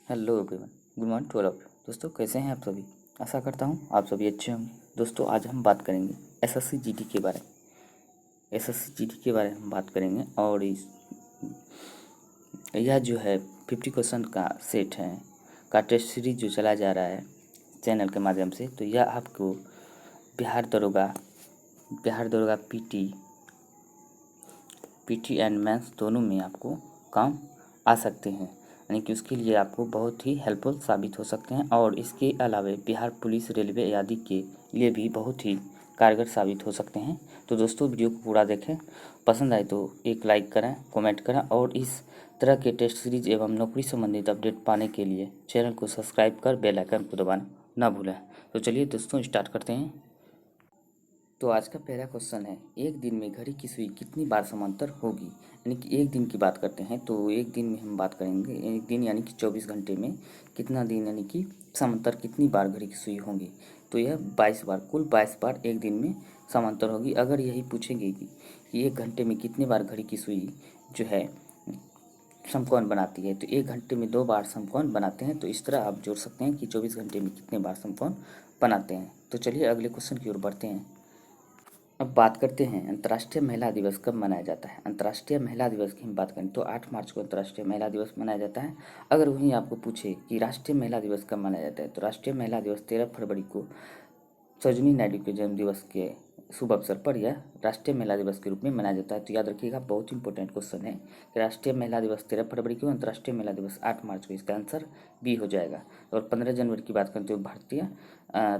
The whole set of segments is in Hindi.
Hello everyone, good morning to all of you. दोस्तों कैसे हैं आप सभी। आशा करता हूं आप सभी अच्छे होंगे। दोस्तों आज हम बात करेंगे एसएससी जीडी के बारे में। एसएससी जीडी के बारे में हम बात करेंगे और यह जो है 50 क्वेश्चन का सेट है का टेस्ट सीरीज जो चला जा रहा है चैनल के माध्यम से। तो यह आपको बिहार दरोगा पीटी एंड मेंस दोनों में आपको काम आ सकते हैं, यानी कि उसके लिए आपको बहुत ही हेल्पफुल साबित हो सकते हैं। और इसके अलावा बिहार पुलिस, रेलवे आदि के लिए भी बहुत ही कारगर साबित हो सकते हैं। तो दोस्तों वीडियो को पूरा देखें, पसंद आए तो एक लाइक करें, कमेंट करें और इस तरह के टेस्ट सीरीज एवं नौकरी संबंधित अपडेट पाने के लिए चैनल को सब्सक्राइब कर बेल आइकन को दबाना ना भूलें। तो चलिए दोस्तों स्टार्ट करते हैं। तो आज का पहला क्वेश्चन है, एक दिन में घड़ी की सुई कितनी बार समांतर होगी। यानी कि एक दिन की बात करते हैं तो एक दिन में हम बात करेंगे, एक दिन यानी कि 24 घंटे में कितना दिन यानी कि समांतर कितनी बार घड़ी की सुई होंगी। तो यह 22 बार, कुल 22 बार एक दिन में समांतर होगी। अगर यही पूछेंगे कि एक घंटे में कितनी बार घड़ी की सुई जो है समकोण बनाती है, तो एक घंटे में 2 बार समकोण बनाते हैं। तो इस तरह आप जोड़ सकते हैं कि 24 घंटे में कितने बार समकोण बनाते हैं। तो चलिए अगले क्वेश्चन की ओर बढ़ते हैं। अब बात करते हैं अंतर्राष्ट्रीय महिला दिवस कब मनाया जाता है। अंतर्राष्ट्रीय महिला दिवस की हम बात करें तो 8 मार्च को अंतर्राष्ट्रीय महिला दिवस मनाया जाता है। अगर वहीं आपको पूछे कि राष्ट्रीय महिला दिवस कब मनाया जाता है, तो राष्ट्रीय महिला दिवस 13 फरवरी को सरोजिनी नायडू के जन्म दिवस के शुभ अवसर पर यह राष्ट्रीय महिला दिवस के रूप में मनाया जाता है। तो याद रखिएगा, बहुत इंपॉर्टेंट क्वेश्चन है कि राष्ट्रीय महिला दिवस 13 फरवरी को, अंतर्राष्ट्रीय महिला दिवस 8 मार्च को। इसका आंसर बी हो जाएगा। और 15 जनवरी की बात करते हो भारतीय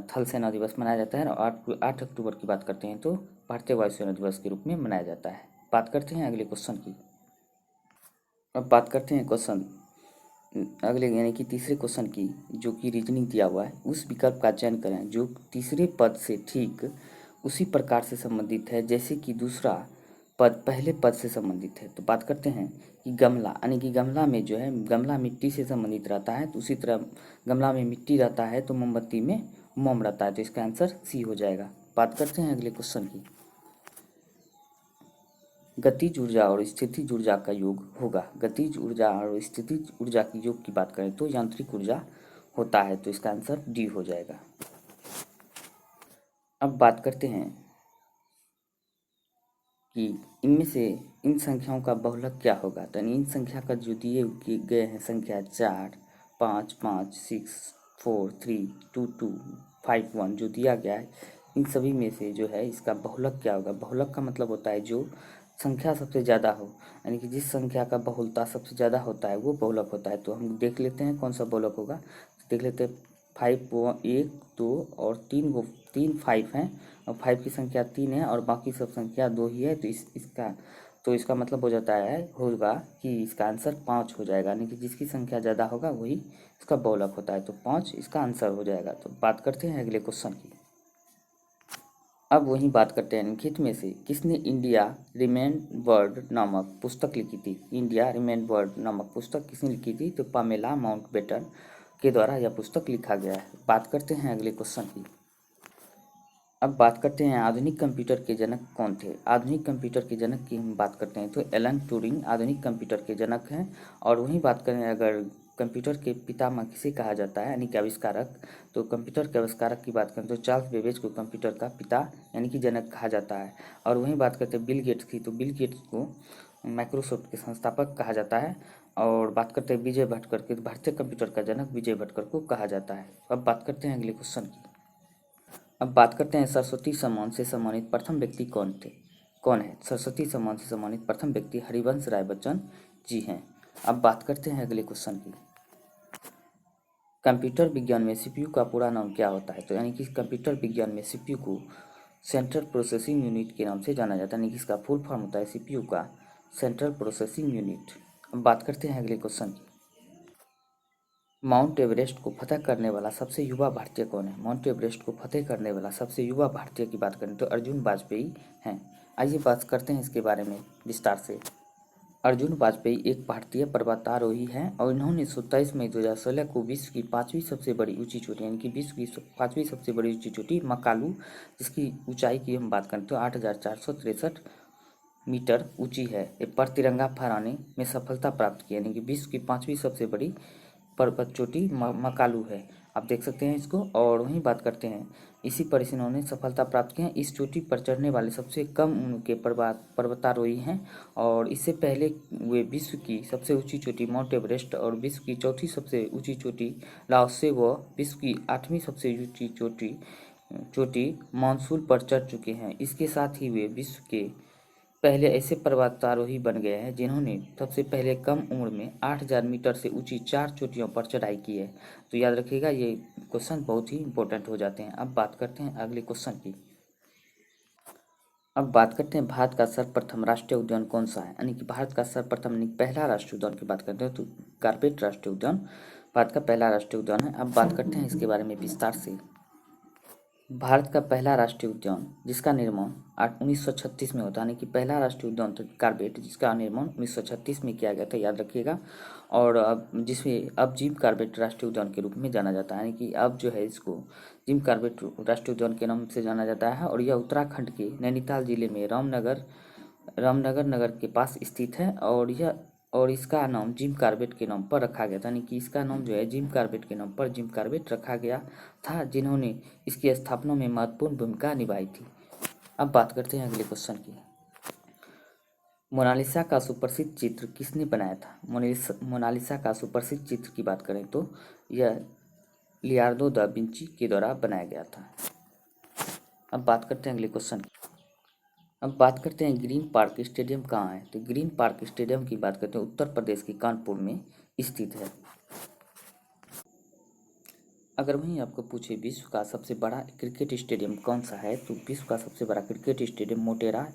थल सेना दिवस मनाया जाता है। और 8 अक्टूबर की बात करते हैं तो भारतीय वायुसेना दिवस के रूप में मनाया जाता है। बात करते हैं अगले क्वेश्चन की। अब बात करते हैं क्वेश्चन अगले यानी कि तीसरे क्वेश्चन की, जो कि रीजनिंग दिया हुआ है। उस विकल्प का चयन करें जो तीसरे पद से ठीक उसी प्रकार से संबंधित है जैसे कि दूसरा पद पहले पद से संबंधित है। तो बात करते हैं कि गमला, यानी कि गमला में जो है, गमला मिट्टी से संबंधित रहता है। तो उसी तरह गमला में मिट्टी रहता है तो मोमबत्ती में मोम रहता है। तो इसका आंसर सी हो जाएगा। बात करते हैं अगले क्वेश्चन की। गतिज ऊर्जा और स्थितिज ऊर्जा का योग होगा। गतिज ऊर्जा और स्थितिज ऊर्जा की योग की बात करें तो यांत्रिक ऊर्जा होता है। तो इसका आंसर डी हो जाएगा। अब बात करते हैं कि इनमें से इन संख्याओं का बहुलक क्या होगा। तो इन संख्या का जो दिए गए हैं संख्या 4, 5, 5, 6, 4, 3, 2, 2, 5, 1 जो दिया गया है, इन सभी में से जो है इसका बहुलक क्या होगा। बहुलक का मतलब होता है जो संख्या सबसे ज़्यादा हो, यानी कि जिस संख्या का बहुलता सबसे ज़्यादा होता है वो बहुलक होता है। तो हम देख लेते हैं कौन सा बहुलक होगा। देख लेते हैं 5, 1, 2 और 3 वो 3 5 हैं और 5 की संख्या 3 है और बाकी सब संख्या 2 ही है। तो इसका मतलब हो जाता है होगा कि इसका आंसर 5 हो जाएगा, यानी कि जिसकी संख्या ज़्यादा होगा वही इसका बहुलक होता है। तो 5 इसका आंसर हो जाएगा। तो बात करते हैं अगले क्वेश्चन की। अब वहीं बात करते हैं निम्नलिखित में से किसने इंडिया रिमेन वर्ड नामक पुस्तक लिखी थी। इंडिया रिमेन वर्ड नामक पुस्तक किसने लिखी थी। तो पामेला माउंटबेटन के द्वारा यह पुस्तक लिखा गया है। बात करते हैं अगले क्वेश्चन की। अब बात करते हैं आधुनिक कंप्यूटर के जनक कौन थे। आधुनिक कंप्यूटर के जनक की हम बात करते हैं तो एलन ट्यूरिंग आधुनिक कंप्यूटर के जनक हैं। और वहीं बात करें अगर कंप्यूटर के पितामह किसे कहा जाता है, यानी कि आविष्कारक, तो कंप्यूटर के आविष्कारक की बात करें तो चार्ल्स बेबेज को कंप्यूटर का पिता यानी कि जनक कहा जाता है। और वहीं बात करते हैं बिल गेट्स की, तो बिल गेट्स को माइक्रोसॉफ्ट के संस्थापक कहा जाता है। और बात करते हैं विजय भटकर के, भारतीय कंप्यूटर का जनक विजय भटकर को कहा जाता है। अब बात करते हैं अगले क्वेश्चन की। अब बात करते हैं सरस्वती सम्मान से सम्मानित प्रथम व्यक्ति कौन है। सरस्वती सम्मान से सम्मानित प्रथम व्यक्ति हरिवंश राय बच्चन जी हैं। अब बात करते हैं अगले क्वेश्चन की। कंप्यूटर विज्ञान में सीपीयू का पूरा नाम क्या होता है। तो यानी कि कंप्यूटर विज्ञान में सीपीयू को सेंट्रल प्रोसेसिंग यूनिट के नाम से जाना जाता है, यानी कि इसका फुल फॉर्म होता है सीपीयू का सेंट्रल प्रोसेसिंग यूनिट। अब बात करते हैं अगले क्वेश्चन की। माउंट एवरेस्ट को फतह करने वाला सबसे युवा भारतीय कौन है। माउंट एवरेस्ट को फतह करने वाला सबसे युवा भारतीय की बात करें तो अर्जुन वाजपेयी हैं। आइए बात करते हैं इसके बारे में विस्तार से। अर्जुन वाजपेयी एक भारतीय पर्वतारोही हैं और इन्होंने 27 मई 2016 को विश्व की 5वीं सबसे बड़ी ऊंची चोटी, यानी कि विश्व की 5वीं सबसे बड़ी ऊंची चोटी मकालू, जिसकी ऊंचाई की हम बात करें तो 8,463 मीटर ऊंची है, पर तिरंगा फहराने में सफलता प्राप्त की, यानी कि विश्व की 5वीं सबसे बड़ी पर्वत चोटी मकालू है। आप देख सकते हैं इसको। और वहीं बात करते हैं, इसी पर इन्होंने सफलता प्राप्त की है। इस चोटी पर चढ़ने वाले सबसे कम उम्र के पर्वतारोही हैं। और इससे पहले वे विश्व की सबसे ऊंची चोटी माउंट एवरेस्ट और विश्व की चौथी सबसे ऊंची चोटी लाओसे व विश्व की 8वीं सबसे ऊंची चोटी चोटी मानसून पर चढ़ चुके हैं। इसके साथ ही वे विश्व के पहले ऐसे पर्वतारोही बन गए हैं जिन्होंने सबसे पहले कम उम्र में 8,000 मीटर से ऊंची 4 चोटियों पर चढ़ाई की है। तो याद रखिएगा, ये क्वेश्चन बहुत ही इंपॉर्टेंट हो जाते हैं। अब बात करते हैं अगले क्वेश्चन की। अब बात करते हैं भारत का सर्वप्रथम राष्ट्रीय उद्यान कौन सा है, यानी कि भारत का सर्वप्रथम यानी पहला राष्ट्रीय उद्यान की बात करते हैं तो कार्बेट राष्ट्रीय उद्यान भारत का पहला राष्ट्रीय उद्यान है। अब बात करते हैं इसके बारे में विस्तार से। भारत का पहला राष्ट्रीय उद्यान जिसका निर्माण 1936 में होता है, यानी कि पहला राष्ट्रीय उद्यान था कार्बेट, जिसका निर्माण 1936 में किया गया था, याद रखिएगा। और अब जिसमें अब जिम कार्बेट राष्ट्रीय उद्यान के रूप में जाना जाता है, यानी कि अब जो है इसको जिम कार्बेट राष्ट्रीय उद्यान के नाम से जाना जाता है। और यह उत्तराखंड के नैनीताल जिले में रामनगर नगर के पास स्थित है। और इसका नाम जिम कार्बेट के नाम पर रखा गया था, यानी कि इसका नाम जो है जिम कार्बेट के नाम पर जिम कार्बेट रखा गया था, जिन्होंने इसकी स्थापना में महत्वपूर्ण भूमिका निभाई थी। अब बात करते हैं अगले क्वेश्चन की। मोनालिसा का सुप्रसिद्ध चित्र किसने बनाया था? मोनालिसा का सुप्रसिद्ध चित्र की बात करें तो यह लियोनार्डो दा विंची के द्वारा बनाया गया था। अब बात करते हैं अगले क्वेश्चन की। अब बात करते हैं ग्रीन पार्क स्टेडियम कहाँ है? तो ग्रीन पार्क स्टेडियम की बात करते हैं उत्तर प्रदेश के कानपुर में स्थित है। अगर वहीं आपको पूछे विश्व का सबसे बड़ा क्रिकेट स्टेडियम कौन सा है, तो विश्व का सबसे बड़ा क्रिकेट स्टेडियम मोटेरा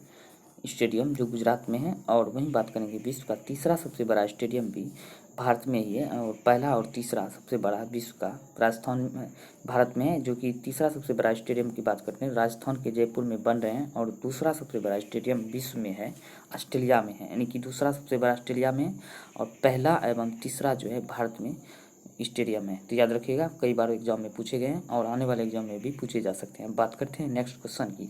स्टेडियम जो गुजरात में है। और वहीं बात करेंगे विश्व का तीसरा सबसे बड़ा स्टेडियम भी भारत में ही है। और पहला और तीसरा सबसे बड़ा विश्व का राजस्थान में भारत में है, जो कि तीसरा सबसे बड़ा स्टेडियम की बात करते हैं राजस्थान के जयपुर में बन रहे हैं। और दूसरा सबसे बड़ा स्टेडियम विश्व में है ऑस्ट्रेलिया में है, यानी कि दूसरा सबसे बड़ा ऑस्ट्रेलिया में और पहला एवं तीसरा जो है भारत में स्टेडियम है। तो याद रखिएगा, कई बार एग्जाम में पूछे गए हैं और आने वाले एग्जाम में भी पूछे जा सकते हैं। बात करते हैं नेक्स्ट क्वेश्चन की।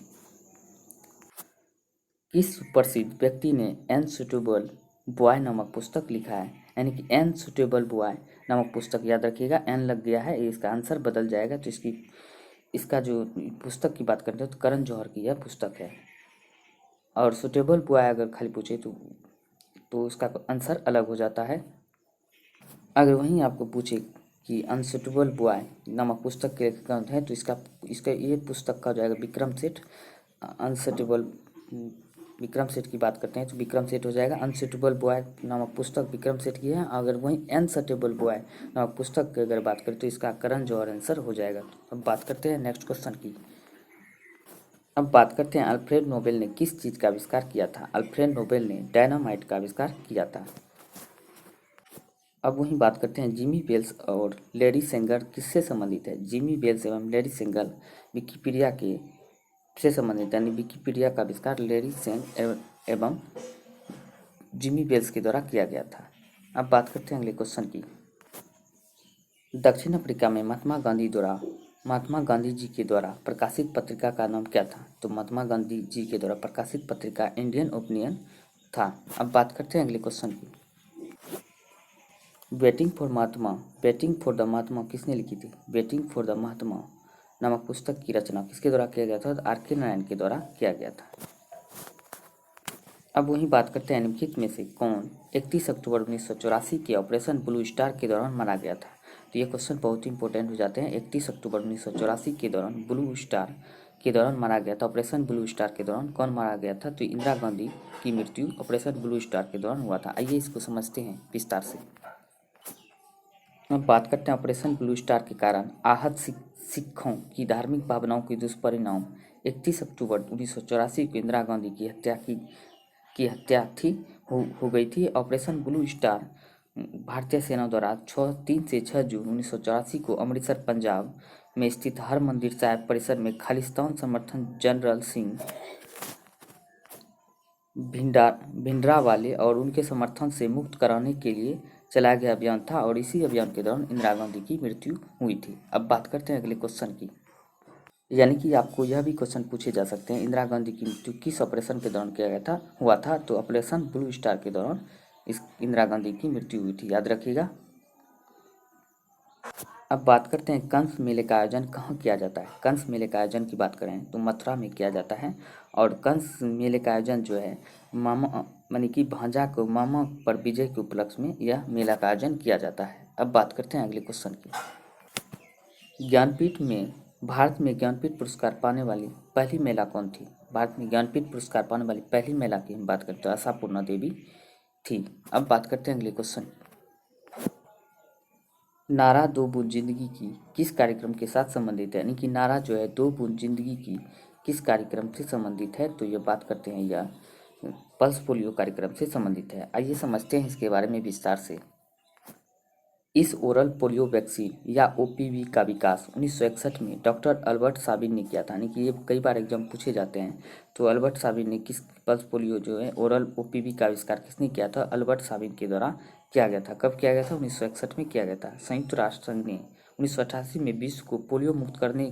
किस प्रसिद्ध व्यक्ति ने अनसुटेबल बॉय नामक पुस्तक लिखा है? यानी कि अनसुटेबल बॉय नामक पुस्तक, याद रखिएगा एन लग गया है, इसका आंसर बदल जाएगा। तो इसका जो पुस्तक की बात करते हैं तो करण जौहर की यह पुस्तक है। और सुटेबल बॉय अगर खाली पूछे तो उसका आंसर अलग हो जाता है। अगर वहीं आपको पूछे कि अनसुटेबल बॉय नामक पुस्तक के लेखक कौन है, तो इसका ये पुस्तक का जाएगा विक्रम सेठ। अनसुटेबल विक्रम सेठ की बात करते हैं तो विक्रम सेठ हो जाएगा। अनसुटेबल बॉय नामक पुस्तक विक्रम सेठ की है। अगर वहीं अनसुटेबल बॉय नामक पुस्तक की अगर बात करें तो इसका करण जौहर आंसर हो जाएगा। अब बात करते हैं नेक्स्ट क्वेश्चन की। अब बात करते हैं अल्फ्रेड नोबेल ने किस चीज़ का आविष्कार किया था? अल्फ्रेड नोबेल ने डायनामाइट का आविष्कार किया था। अब वहीं बात करते हैं जिमी वेल्स और लैरी सेंगर किससे संबंधित है? जिमी वेल्स एवं लैरी सेंगर विकिपीडिया के से संबंधित, यानी विकिपीडिया का आविष्कार लैरी सेंगर एवं जिमी वेल्स के द्वारा किया गया था। अब बात करते हैं अगले क्वेश्चन की। दक्षिण अफ्रीका में महात्मा गांधी जी के द्वारा प्रकाशित पत्रिका का नाम क्या था? तो महात्मा गांधी जी के द्वारा प्रकाशित पत्रिका इंडियन ओपिनियन था। अब बात करते हैं अगले क्वेश्चन की। वेटिंग फॉर द महात्मा किसने लिखी थी? वेटिंग फॉर द महात्मा नामक पुस्तक की रचना किसके द्वारा किया गया था? तो आर के नारायण के द्वारा किया गया था। अब वहीं बात करते हैं निम्नलिखित में से कौन 31 अक्टूबर 1984 के ऑपरेशन ब्लू स्टार के दौरान मारा गया था? तो ये क्वेश्चन बहुत ही इंपॉर्टेंट हो जाते हैं। 31 अक्टूबर 1984 के दौरान ब्लू स्टार के दौरान मारा गया था। ऑपरेशन ब्लू स्टार के दौरान कौन मारा गया था? तो इंदिरा गांधी की मृत्यु ऑपरेशन ब्लू स्टार के दौरान हुआ था। आइए इसको समझते हैं विस्तार से। अब बात करते हैं ऑपरेशन ब्लू स्टार के कारण आहत सिखों की धार्मिक भावनाओं के दुष्परिणाम 31 अक्टूबर 1984 को इंदिरा गांधी की हत्या हो गई थी। ऑपरेशन ब्लू स्टार भारतीय सेना द्वारा 3 से 6 जून 1984 को अमृतसर पंजाब में स्थित हरमंदिर साहिब परिसर में खालिस्तान समर्थन जनरल सिंह भिंडरावाले और उनके समर्थन से मुक्त कराने के लिए चलाया गया अभियान था। और इसी अभियान के दौरान इंदिरा गांधी की मृत्यु हुई थी। अब बात करते हैं अगले क्वेश्चन की। यानी कि आपको यह भी क्वेश्चन पूछे जा सकते हैं इंदिरा गांधी की मृत्यु किस ऑपरेशन के दौरान हुआ था? तो ऑपरेशन ब्लू स्टार के दौरान इंदिरा गांधी की मृत्यु हुई थी, याद रखिएगा। अब बात करते हैं कंस मेले का आयोजन कहाँ किया जाता है। कंस मेले का आयोजन की बात करें तो मथुरा में किया जाता है। और कंस मेले का आयोजन जो है मामा मानी कि भांजा को मामा पर विजय के उपलक्ष्य में यह मेला का आयोजन किया जाता है। अब बात करते हैं अगले क्वेश्चन की। ज्ञानपीठ में भारत में ज्ञानपीठ पुरस्कार पाने वाली पहली महिला कौन थी। भारत में ज्ञानपीठ पुरस्कार पाने वाली पहली महिला की हम बात करते हैं आशापूर्णा देवी थी। अब बात करते हैं अगले क्वेश्चन। नारा दो बूंद जिंदगी की किस कार्यक्रम के साथ संबंधित है। यानी कि नारा जो है दो बूंद जिंदगी की किस कार्यक्रम से संबंधित है। तो ये बात करते हैं यह पल्स पोलियो कार्यक्रम से संबंधित है। आइए समझते हैं इसके बारे में विस्तार से। इस ओरल पोलियो वैक्सीन या ओपीवी का विकास 1961 में डॉक्टर अल्बर्ट साबिन ने किया था। यानी कि ये कई बार एग्जाम पूछे जाते हैं। तो अल्बर्ट साबिन ने किस पल्स पोलियो जो है ओरल ओपीवी का आविष्कार किसने किया था। अल्बर्ट साबिन के द्वारा किया गया था। कब किया गया था। 1961 में किया गया था। संयुक्त राष्ट्र संघ ने 1988 में विश्व को पोलियो मुक्त करने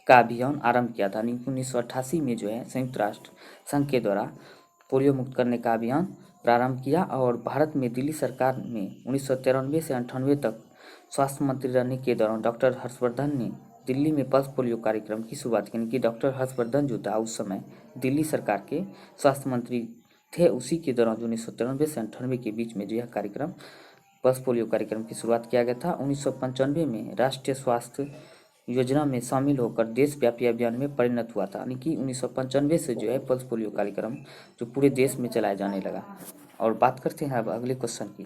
का अभियान आरंभ किया था। 1988 में जो है संयुक्त राष्ट्र संघ के द्वारा पोलियो मुक्त करने का अभियान प्रारंभ किया। और भारत में दिल्ली सरकार ने 1993 से 98 तक स्वास्थ्य मंत्री रहने के दौरान डॉक्टर हर्षवर्धन ने दिल्ली में पल्स पोलियो कार्यक्रम की शुरुआत की। यानी कि डॉक्टर हर्षवर्धन जो था उस समय दिल्ली सरकार के स्वास्थ्य मंत्री थे। उसी के दौरान 1993 से 98 के बीच में जो यह कार्यक्रम पल्स पोलियो कार्यक्रम की शुरुआत किया गया था। 1995 में राष्ट्रीय स्वास्थ्य योजना में शामिल होकर देशव्यापी अभियान में परिणत हुआ था। यानी कि 1995 से जो है पल्स पोलियो कार्यक्रम जो पूरे देश में चलाया जाने लगा। और बात करते हैं अब अगले क्वेश्चन की।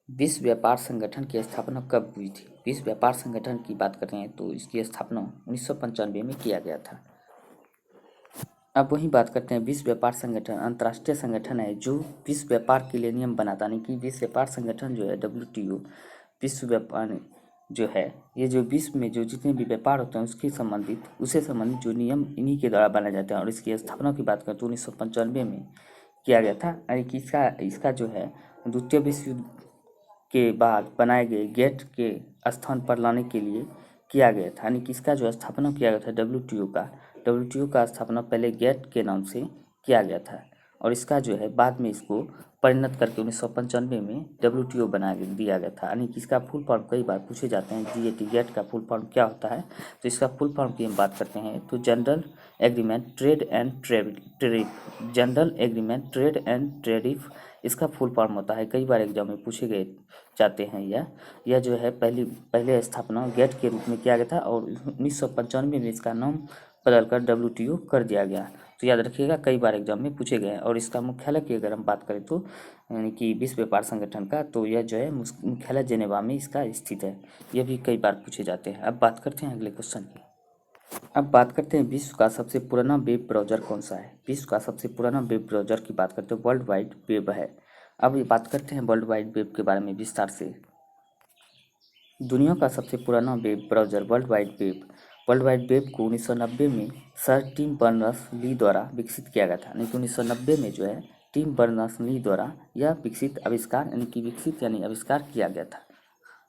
विश्व व्यापार संगठन की स्थापना कब हुई थी। विश्व व्यापार संगठन की बात करते हैं तो इसकी स्थापना 1995 में किया गया था। अब वही बात करते हैं विश्व व्यापार संगठन अंतर्राष्ट्रीय संगठन है जो विश्व व्यापार के लिए नियम बनाता। यानी कि विश्व व्यापार संगठन जो है WTO विश्व व्यापार जो है ये जो विश्व में जो जितने भी व्यापार होते हैं उससे संबंधित जो नियम इन्हीं के द्वारा बनाए जाते हैं। और इसकी स्थापना की बात करें तो 1995 में किया गया था। यानी कि इसका जो है द्वितीय विश्व युद्ध के बाद बनाए गए गेट के स्थान पर लाने के लिए किया गया था। यानी कि इसका जो स्थापना किया गया था WTO का स्थापना पहले गेट के नाम से किया गया था। और इसका जो है बाद में इसको परिणत करके 1995 में WTO बना दिया गया था। यानी कि इसका फुल फॉर्म कई बार पूछे जाते हैं गेट का फुल फॉर्म क्या होता है। तो इसका फुल फॉर्म की हम बात करते हैं तो general agreement trade and tariff. General agreement trade and tariff इसका फुल फॉर्म होता है। कई बार एग्जाम में पूछे गए जाते हैं। यह जो है पहले स्थापना गेट के रूप में किया गया था और 1995 में इसका नाम बदलकर WTO कर दिया गया। तो याद रखिएगा कई बार एग्जाम में पूछे गए हैं। और इसका मुख्यालय की अगर हम बात करें तो यानी कि विश्व व्यापार संगठन का तो यह जो है मुख्यालय जेनेवा में इसका स्थित है। यह भी कई बार पूछे जाते हैं। अब बात करते हैं अगले क्वेश्चन की। अब बात करते हैं विश्व का सबसे पुराना वेब ब्राउज़र कौन सा है। विश्व का सबसे पुराना वेब ब्राउज़र की बात करते हैं वर्ल्ड वाइड वेब है। अब ये बात करते हैं वर्ल्ड वाइड वेब के बारे में विस्तार से। दुनिया का सबसे पुराना web browser world wide web को 1990 में सर टिम बर्नर्स-ली द्वारा विकसित किया गया था। यानी कि 1990 में जो है टिम बर्नर्स-ली द्वारा यह विकसित यानी आविष्कार किया गया था।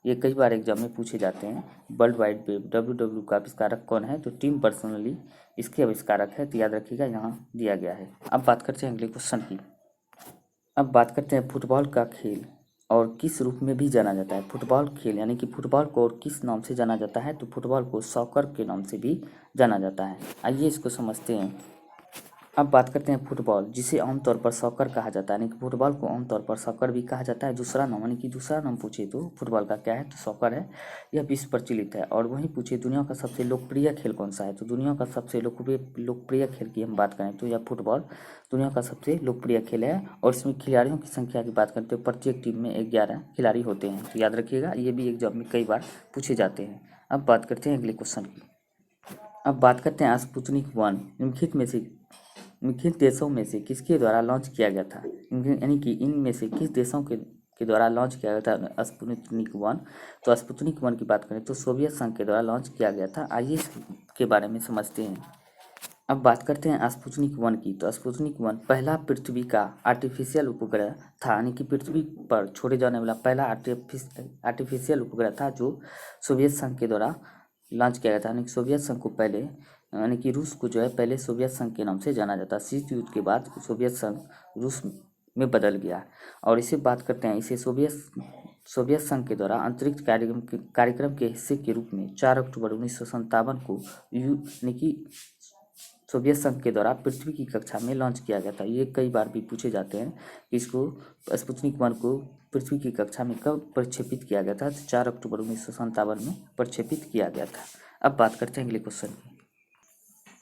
ये कई बार एग्जाम में पूछे जाते हैं। वर्ल्ड वाइड वेब WWW का आविष्कारक कौन है तो टिम बर्नर्स-ली इसके आविष्कारक है। तो याद रखिएगा यहाँ दिया गया है। अब बात करते हैं अगले क्वेश्चन की। अब बात करते हैं फुटबॉल का खेल और किस रूप में भी जाना जाता है। फुटबॉल खेल यानी कि फुटबॉल को और किस नाम से जाना जाता है तो फुटबॉल को सॉकर के नाम से भी जाना जाता है। आइए इसको समझते हैं। अब बात करते हैं फुटबॉल जिसे आमतौर पर सॉकर कहा जाता है। यानी कि फुटबॉल को आमतौर पर सॉकर भी कहा जाता है। दूसरा नाम यानी कि दूसरा नाम पूछे तो फुटबॉल का क्या है तो सॉकर है। यह विश्व प्रचलित है। और वहीं पूछे दुनिया का सबसे लोकप्रिय खेल कौन सा है तो दुनिया का सबसे लोकप्रिय खेल की हम बात करें तो यह फुटबॉल दुनिया का सबसे लोकप्रिय खेल है। और इसमें खिलाड़ियों की संख्या की बात करते हो प्रत्येक टीम में 11 खिलाड़ी होते हैं। तो याद रखिएगा ये भी एग्जाम में कई बार पूछे जाते हैं। अब बात करते हैं अगले क्वेश्चन की। अब बात करते हैं स्पुतनिक 1 निम्नलिखित देशों में से किसके द्वारा लॉन्च किया गया था। यानी कि इनमें से किस देशों के द्वारा लॉन्च किया गया था स्पुतनिक 1। तो स्पुतनिक 1 की बात करें तो सोवियत संघ के द्वारा लॉन्च किया गया था। आइए इसके बारे में समझते हैं। अब बात करते हैं स्पुतनिक 1 की। तो स्पुतनिक 1 पहला पृथ्वी का आर्टिफिशियल उपग्रह था। यानी कि पृथ्वी पर छोड़े जाने वाला पहला आर्टिफिशियल उपग्रह था जो सोवियत संघ के द्वारा लॉन्च किया गया था। यानी कि सोवियत संघ को पहले यानी कि रूस को जो है पहले सोवियत संघ के नाम से जाना जाता। शीत युद्ध के बाद सोवियत संघ रूस में बदल गया। और इसे बात करते हैं इसे सोवियत सोवियत संघ के द्वारा अंतरिक्ष कार्यक्रम के हिस्से के रूप में 4 अक्टूबर 1957 को यानी कि सोवियत संघ के द्वारा पृथ्वी की कक्षा में लॉन्च किया गया था। ये कई बार भी पूछे जाते हैं कि इसको स्पुतनिक 1 को पृथ्वी की कक्षा में कब प्रक्षेपित किया गया था, तो 4 अक्टूबर 1957 में प्रक्षेपित किया गया था। अब बात करते हैं अगले क्वेश्चन की।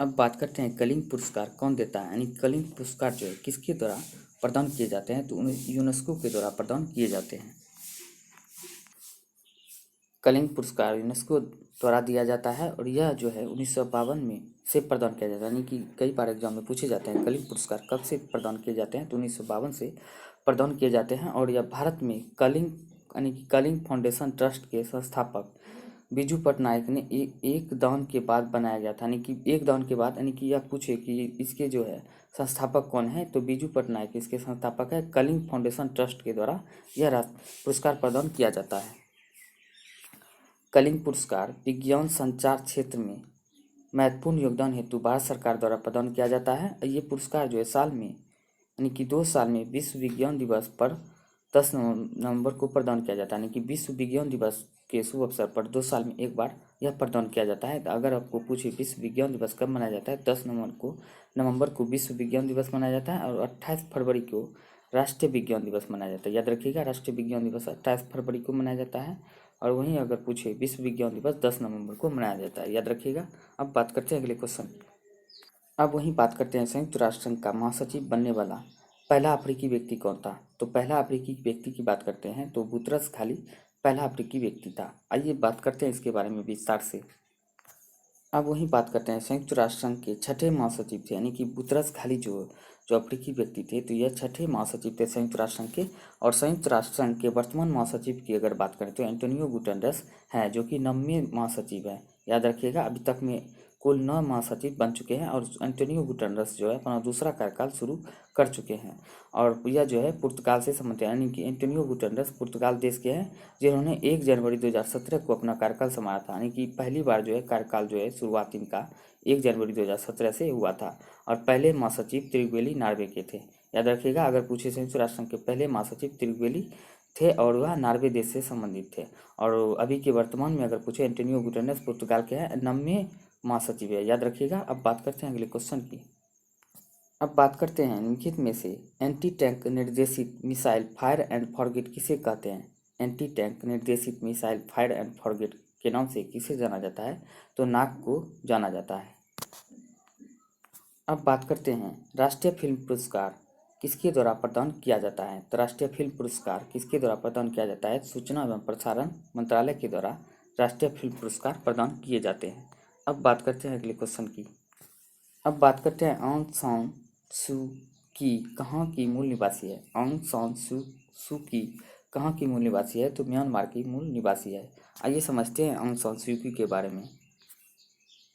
अब बात करते हैं कलिंग पुरस्कार कौन देता है, यानी कलिंग पुरस्कार जो है किसके द्वारा प्रदान किए जाते हैं, तो उन्हें यूनेस्को के द्वारा प्रदान किए जाते हैं। कलिंग पुरस्कार यूनेस्को द्वारा दिया जाता है और यह जो है 1952 में से प्रदान किया जाता है, यानी कि कई बार एग्जाम में पूछे जाते हैं कलिंग पुरस्कार कब से प्रदान किए जाते हैं, तो 1952 से प्रदान किए जाते हैं। और यह भारत में कलिंग यानी कि कलिंग फाउंडेशन ट्रस्ट के संस्थापक बीजू पटनायक ने एक दान के बाद बनाया गया था, यानी कि एक दान के बाद, यानी कि यह पूछे कि इसके जो है संस्थापक कौन है, तो बीजू पटनायक इसके संस्थापक है। कलिंग फाउंडेशन ट्रस्ट के द्वारा यह पुरस्कार प्रदान किया जाता है। कलिंग पुरस्कार विज्ञान संचार क्षेत्र में महत्वपूर्ण योगदान हेतु भारत सरकार द्वारा प्रदान किया जाता है। ये पुरस्कार जो है साल में यानी कि 2 साल में विश्व विज्ञान दिवस पर 10 नवंबर को प्रदान किया जाता है, यानी कि विश्व विज्ञान दिवस के शुभ अवसर पर 2 साल में एक बार यह प्रदान किया जाता है। तो अगर आपको पूछे विश्व विज्ञान दिवस कब मनाया जाता है, 10 नवंबर को विश्व विज्ञान दिवस मनाया जाता है और 28 फरवरी को राष्ट्रीय विज्ञान दिवस मनाया जाता है। याद रखिएगा, राष्ट्रीय विज्ञान दिवस 28 फरवरी को मनाया जाता है और वहीं अगर पूछे विश्व विज्ञान दिवस 10 नवंबर को मनाया जाता है, याद रखिएगा। अब बात करते हैं अगले क्वेश्चन। अब वहीं बात करते हैं संयुक्त राष्ट्र संघ का महासचिव बनने वाला पहला अफ्रीकी व्यक्ति कौन था, तो पहला अफ्रीकी व्यक्ति की बात करते हैं तो बुतरस घाली पहला अफ्रीकी व्यक्ति था। आइए बात करते हैं इसके बारे में विस्तार से। अब वहीं बात करते हैं संयुक्त राष्ट्र संघ के छठे महासचिव थे, यानी कि बुतरस घाली जो अफ्रीकी व्यक्ति थे, तो यह छठे महासचिव थे संयुक्त राष्ट्र संघ के। और संयुक्त राष्ट्र संघ के वर्तमान महासचिव की अगर बात करें तो एंटोनियो गुटेरेस हैं, जो कि 9वें महासचिव हैं। याद रखिएगा, अभी तक में कुल 9 महासचिव बन चुके हैं और एंटोनियो गुटेरेस जो है अपना दूसरा कार्यकाल शुरू कर चुके हैं। और यह जो है पुर्तगाल से संबंधित है, यानी कि एंटोनियो गुटेरेस पुर्तगाल देश के हैं, जिन्होंने 1 जनवरी 2017 को अपना कार्यकाल संभाला था, यानी कि पहली बार जो है कार्यकाल जो है शुरुआत इनका 1 जनवरी 2017 से हुआ था। और पहले महासचिव त्रिगवेली नार्वे के थे। याद रखिएगा, अगर पूछे संयुक्त राष्ट्र संघ के पहले महासचिव त्रिगवेली थे और वह नार्वे देश से संबंधित थे। और अभी के वर्तमान में अगर पूछे एंटोनियो गुटेरेस पुर्तगाल के हैं, 9वें महासचिव है। याद रखिएगा। अब बात करते हैं अगले क्वेश्चन की। अब बात करते हैं निम्नलिखित में से एंटी टैंक निर्देशित मिसाइल फायर एंड फॉरगेट किसे कहते हैं। एंटी टैंक निर्देशित मिसाइल फायर एंड फॉरगेट के नाम से किसे जाना जाता है, तो नाग को जाना जाता है। अब बात करते हैं राष्ट्रीय फिल्म पुरस्कार किसके द्वारा प्रदान किया जाता है, तो राष्ट्रीय फिल्म पुरस्कार किसके द्वारा प्रदान किया जाता है, सूचना एवं प्रसारण मंत्रालय के द्वारा राष्ट्रीय फिल्म पुरस्कार प्रदान किए जाते हैं। अब बात करते हैं अगले क्वेश्चन की। अब बात करते हैं आंग सान सू की कहाँ की मूल निवासी है। आंग सान सू की कहाँ की मूल निवासी है, तो म्यांमार की मूल निवासी है। आइए समझते हैं आंग सान सू की के बारे में।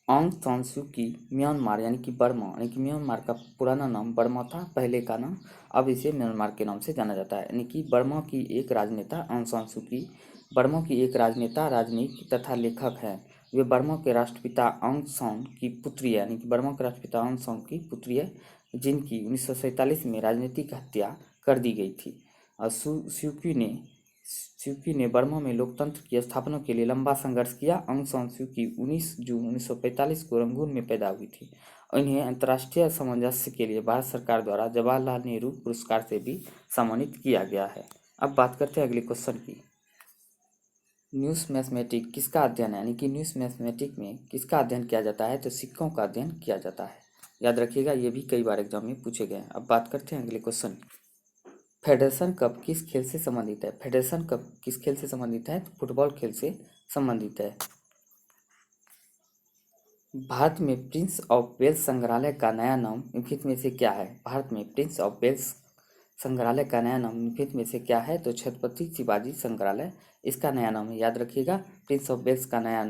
आंग सान सू की म्यांमार यानी कि बर्मा, यानी कि म्यांमार का पुराना नाम बर्मा था, पहले का नाम, अब इसे म्यांमार के नाम से जाना जाता है। यानी कि बर्मा की एक राजनेता आंग सान सू की बर्मा की एक राजनेता, राजनीतिक तथा लेखक हैं। वे बर्मा के राष्ट्रपिता आंग सान की पुत्री है, यानी कि बर्मा के राष्ट्रपिता आंग सान की पुत्री है, जिनकी 1947 में राजनीतिक हत्या कर दी गई थी। और स्यूकी ने बर्मा में लोकतंत्र की स्थापना के लिए लंबा संघर्ष किया। आंग सान सू की 19 जून 1945 को रंगून में पैदा हुई थी। इन्हें अंतर्राष्ट्रीय सामंजस्य के लिए भारत सरकार द्वारा जवाहरलाल नेहरू पुरस्कार से भी सम्मानित किया गया है। अब बात करते हैं अगले क्वेश्चन की। न्यूज़ मैथमेटिक किसका अध्ययन है, यानी कि न्यूज़ मैथमेटिक में किसका अध्ययन किया जाता है, तो सिक्कों का अध्ययन किया जाता है। याद रखिएगा, ये भी कई बार एग्जाम में पूछे गए हैं। अब बात करते हैं अगले क्वेश्चन। फेडरेशन कप किस खेल से संबंधित है। फेडरेशन कप किस खेल से संबंधित है, तो फुटबॉल खेल से संबंधित है। भारत में प्रिंस ऑफ वेल्स संग्रहालय का नया नाम निम्नलिखित में से क्या है। भारत में प्रिंस ऑफ वेल्स संग्रहालय का नया नाम निम्नलिखित में से क्या है, तो छत्रपति शिवाजी संग्रहालय इसका नया नाम है। याद रखिएगा, प्रिंस ऑफ वेल्स का नया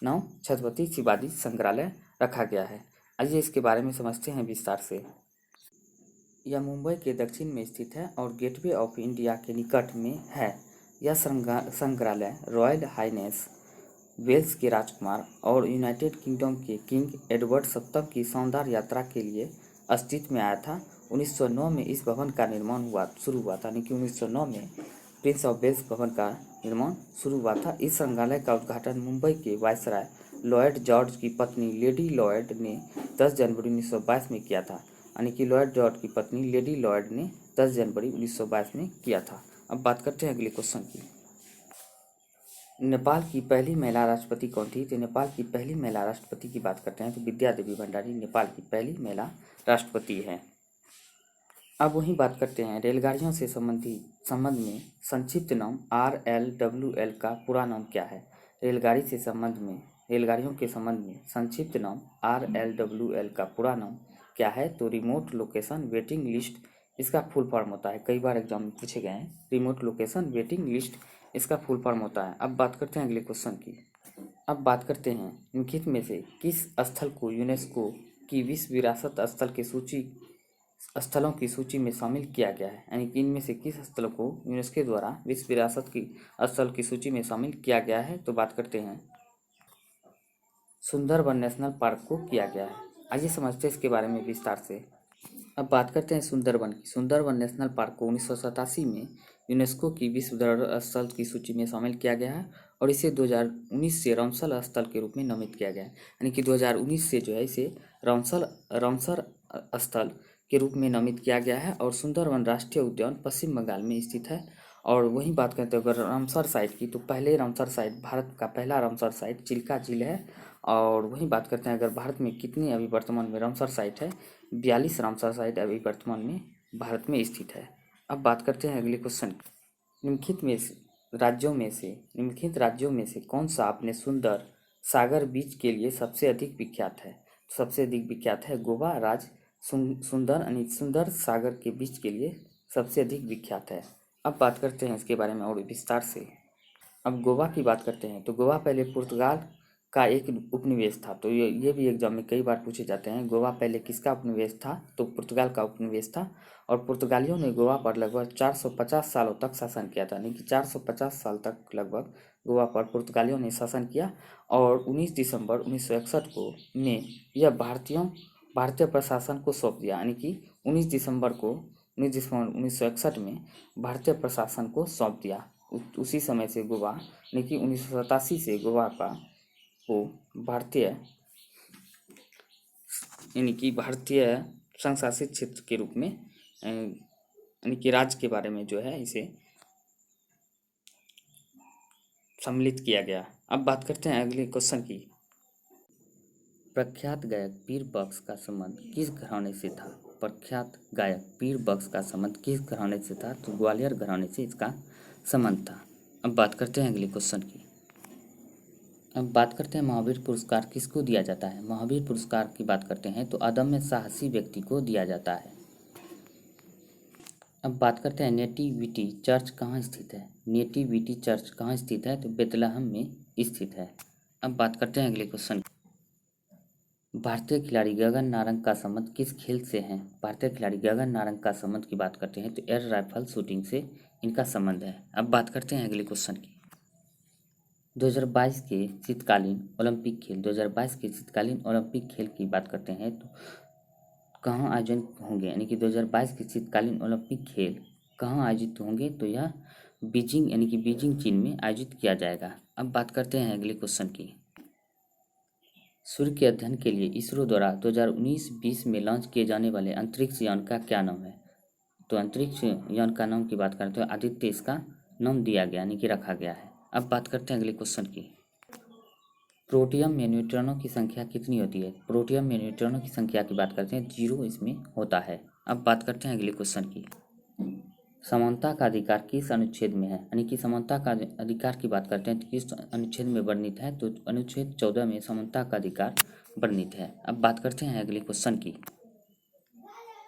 नाम छत्रपति शिवाजी संग्रहालय रखा गया है। आइए इसके बारे में समझते हैं विस्तार से। यह मुंबई के दक्षिण में स्थित है और गेटवे ऑफ इंडिया के निकट में है। यह संग्रहालय रॉयल हाइनेस वेल्स के राजकुमार और यूनाइटेड किंगडम के किंग एडवर्ड 7 की शानदार यात्रा के लिए अस्तित्व में आया था। 1909 में इस भवन का निर्माण शुरू हुआ था, यानी कि 1909 में प्रिंस ऑफ वेल्स भवन का निर्माण शुरू हुआ था। इस संग्रहालय का उद्घाटन मुंबई के वायसराय लॉर्ड जॉर्ज की पत्नी लेडी लॉयड ने 10 जनवरी 1922 में किया था। यानी कि लॉर्ड जॉर्ज की पत्नी लेडी लॉयड ने 10 जनवरी 1922 में किया था। अब बात करते हैं अगले क्वेश्चन की। नेपाल की पहली महिला राष्ट्रपति कौन थी? तो नेपाल की पहली महिला राष्ट्रपति की बात करते हैं तो विद्या देवी भंडारी नेपाल की पहली महिला राष्ट्रपति है। अब वहीं बात करते हैं रेलगाड़ियों से संबंध में संक्षिप्त नाम RLWL का पूरा नाम क्या है? रेलगाड़ियों के संबंध में संक्षिप्त नाम RLWL का पूरा नाम क्या है? तो रिमोट लोकेशन वेटिंग लिस्ट इसका फुल फॉर्म होता है। कई बार एग्जाम में पूछे गए हैं। रिमोट लोकेशन वेटिंग लिस्ट इसका फुल फॉर्म होता है। अब बात करते हैं अगले क्वेश्चन की। अब बात करते हैं निम्नलिखित में से किस स्थल को यूनेस्को की विश्व विरासत स्थलों की सूची में शामिल किया गया है? यानी कि इनमें से किस स्थल को यूनेस्को द्वारा विश्व विरासत की स्थल की सूची में शामिल किया गया है? तो बात करते हैं सुंदरबन नेशनल पार्क को किया गया है। आइए समझते हैं इसके बारे में विस्तार से। अब बात करते हैं सुंदरबन की। सुंदरबन नेशनल पार्क को 1987 में यूनेस्को की विश्व धरोहर स्थल की सूची में शामिल किया गया है और इसे 2019 से रामसर स्थल के रूप में नामित किया गया है। यानी कि 2019 से जो है इसे रामसर स्थल के रूप में नामित किया गया है। और सुंदरबन राष्ट्रीय उद्यान पश्चिम बंगाल में स्थित है। और वहीं बात करते हैं अगर रामसर साइट की, तो पहले रामसर साइट भारत का पहला रामसर साइट चिल्का झील है। और वहीं बात करते हैं अगर भारत में कितनी अभी वर्तमान में रामसर साइट है, 42 रामसर साइट अभी वर्तमान में भारत में स्थित है। अब बात करते हैं अगले क्वेश्चन। निम्नलिखित राज्यों में से कौन सा अपने सुंदर सागर बीच के लिए सबसे अधिक विख्यात है? सबसे अधिक विख्यात है गोवा राज्य सुंदर सागर के बीच के लिए सबसे अधिक विख्यात है। अब बात करते हैं इसके बारे में और विस्तार से। अब गोवा की बात करते हैं तो गोवा पहले पुर्तगाल का एक उपनिवेश था। तो ये भी एग्जाम में कई बार पूछे जाते हैं। गोवा पहले किसका उपनिवेश था? तो पुर्तगाल का उपनिवेश था। और पुर्तगालियों ने गोवा पर लगभग 450 सालों तक शासन किया था। यानी कि 450 साल तक लगभग गोवा पर पुर्तगालियों ने शासन किया। और 19 दिसंबर 1961 को में यह भारतीय प्रशासन को सौंप दिया। यानी कि 19 दिसंबर 1961 में भारतीय प्रशासन को सौंप दिया। उसी समय से गोवा यानी कि 1987 से गोवा को भारतीय संघ शासित क्षेत्र के रूप में यानी कि राज्य के बारे में जो है इसे सम्मिलित किया गया। अब बात करते हैं अगले क्वेश्चन की। प्रख्यात गायक पीर बख्श का संबंध किस घराने से था? प्रख्यात गायक पीर बख्श का संबंध किस घराने से था? तो ग्वालियर घराने से इसका संबंध था। अब बात करते हैं अगले क्वेश्चन की। अब बात करते हैं महावीर पुरस्कार किसको दिया जाता है? महावीर पुरस्कार की बात करते हैं तो अदम्य साहसी व्यक्ति को दिया जाता है। अब बात करते हैं नेटिविटी चर्च कहाँ स्थित है? नेटिविटी चर्च कहाँ स्थित है? तो बेथलेहम में स्थित है। अब बात करते हैं अगले क्वेश्चन। भारतीय खिलाड़ी गगन नारंग का संबंध किस खेल से है? भारतीय खिलाड़ी गगन नारंग का संबंध की बात करते हैं तो एयर राइफल शूटिंग से इनका संबंध है। अब बात करते हैं अगले क्वेश्चन की। 2022 के शीतकालीन ओलंपिक खेल की बात करते हैं तो कहाँ आयोजन होंगे? यानी कि 2022 के शीतकालीन ओलंपिक खेल कहाँ आयोजित होंगे? तो यह बीजिंग यानी कि बीजिंग चीन में आयोजित किया जाएगा। अब बात करते हैं अगले क्वेश्चन की। सूर्य के अध्ययन के लिए इसरो द्वारा 2019-20 में लॉन्च किए जाने वाले अंतरिक्ष यान का क्या नाम है? तो अंतरिक्ष यान का नाम की बात करें तो आदित्य इसका नाम दिया गया यानी कि रखा गया है। अब बात करते हैं अगले क्वेश्चन की। प्रोटियम में न्यूट्रॉनों की संख्या कितनी होती है? प्रोटियम में न्यूट्रॉनों की संख्या की बात करते हैं 0 इसमें होता है। अब बात करते हैं अगले क्वेश्चन की। समानता का अधिकार किस अनुच्छेद में है? यानी कि समानता का अधिकार की बात करते हैं तो किस अनुच्छेद में वर्णित है? तो अनुच्छेद 14 में समानता का अधिकार वर्णित है। अब बात करते हैं अगले क्वेश्चन की।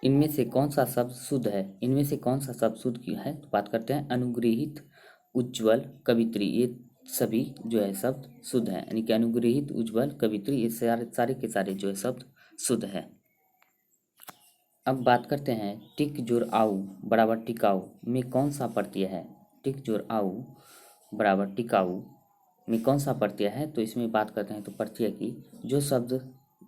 इनमें से कौन सा शब्द शुद्ध है? इनमें से कौन सा शब्द शुद्ध की है? तो बात करते हैं अनुग्रहित, उज्ज्वल, कवित्री, ये सभी जो है शब्द शुद्ध है। यानी कि अनुग्रहित, उज्ज्वल, कवित्री ये सारे के सारे जो है शब्द शुद्ध है। अब बात करते हैं टिक जोर आऊ बराबर टिकाऊ में कौन सा प्रत्यय है? टिक जोर आऊ बराबर टिकाऊ में कौन सा प्रत्यय है? तो इसमें बात करते हैं तो प्रत्यय की जो शब्द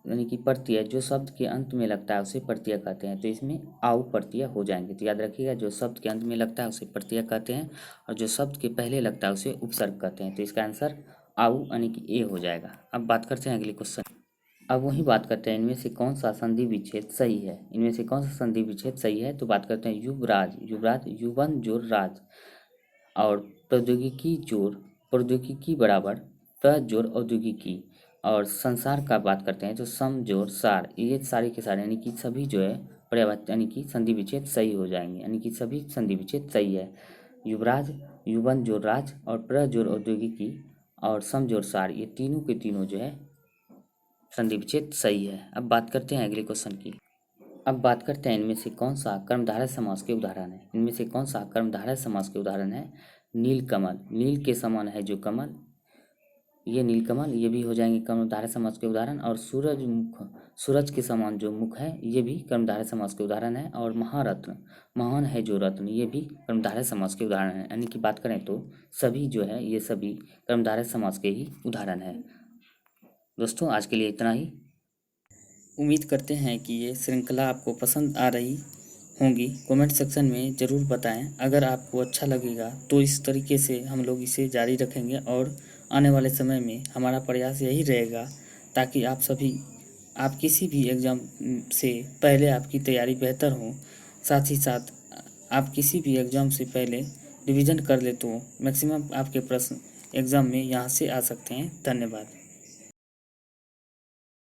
यानी कि प्रत्यय जो शब्द के अंत में लगता है उसे प्रत्यय कहते हैं। तो इसमें आउ प्रत्यय हो जाएंगे। तो याद रखिएगा, जो शब्द के अंत में लगता है उसे प्रत्यय कहते हैं और जो शब्द के पहले लगता है उसे उपसर्ग कहते हैं। तो इसका आंसर आउ यानी कि ए हो जाएगा। अब बात करते हैं अगले क्वेश्चन। अब वही बात करते हैं, इनमें से कौन सा संधि विच्छेद सही है। इनमें से कौन सा संधि विच्छेद सही है। तो बात करते हैं युवराज, युवराज युवन जोर राज, और प्रौद्योगिकी जोर प्रौद्योगिकी बराबर प्र जोर औद्योगिकी, और संसार का बात करते हैं तो सम जोर सार। ये सारे के सारे यानी कि सभी जो है पर्यायवाची यानी कि संधि विच्छेद सही हो जाएंगे, यानी कि सभी संधि विच्छेद सही है। युवराज, युवन जोर राज और प्र जोर औद्योगिकी और सम जोर सार, ये तीनों के तीनों जो है संधि विच्छेद सही है। अब बात करते हैं अगले क्वेश्चन की। अब बात करते हैं इनमें से कौन सा कर्मधारय समास के उदाहरण है। इनमें से कौन सा कर्मधारय समास के उदाहरण है। नीलकमल, नील के समान है जो कमल, ये नीलकमल, ये भी हो जाएंगे कर्मधारय समास के उदाहरण। और सूरजमुख, सूरज के समान जो मुख है, ये भी कर्मधारय समास के उदाहरण है। और महारत्न, महान है जो रत्न, ये भी कर्मधारय समास के उदाहरण है। यानी कि बात करें तो सभी जो है ये सभी कर्मधारय समास के ही उदाहरण है। दोस्तों आज के लिए इतना ही। उम्मीद करते हैं कि ये श्रृंखला आपको पसंद आ रही होंगी। कमेंट सेक्शन में ज़रूर बताएं। अगर आपको अच्छा लगेगा तो इस तरीके से हम लोग इसे जारी रखेंगे और आने वाले समय में हमारा प्रयास यही रहेगा ताकि आप किसी भी एग्ज़ाम से पहले आपकी तैयारी बेहतर हो। साथ ही साथ आप किसी भी एग्ज़ाम से पहले रिवीजन कर ले तो मैक्सिमम आपके प्रश्न एग्ज़ाम में यहाँ से आ सकते हैं। धन्यवाद।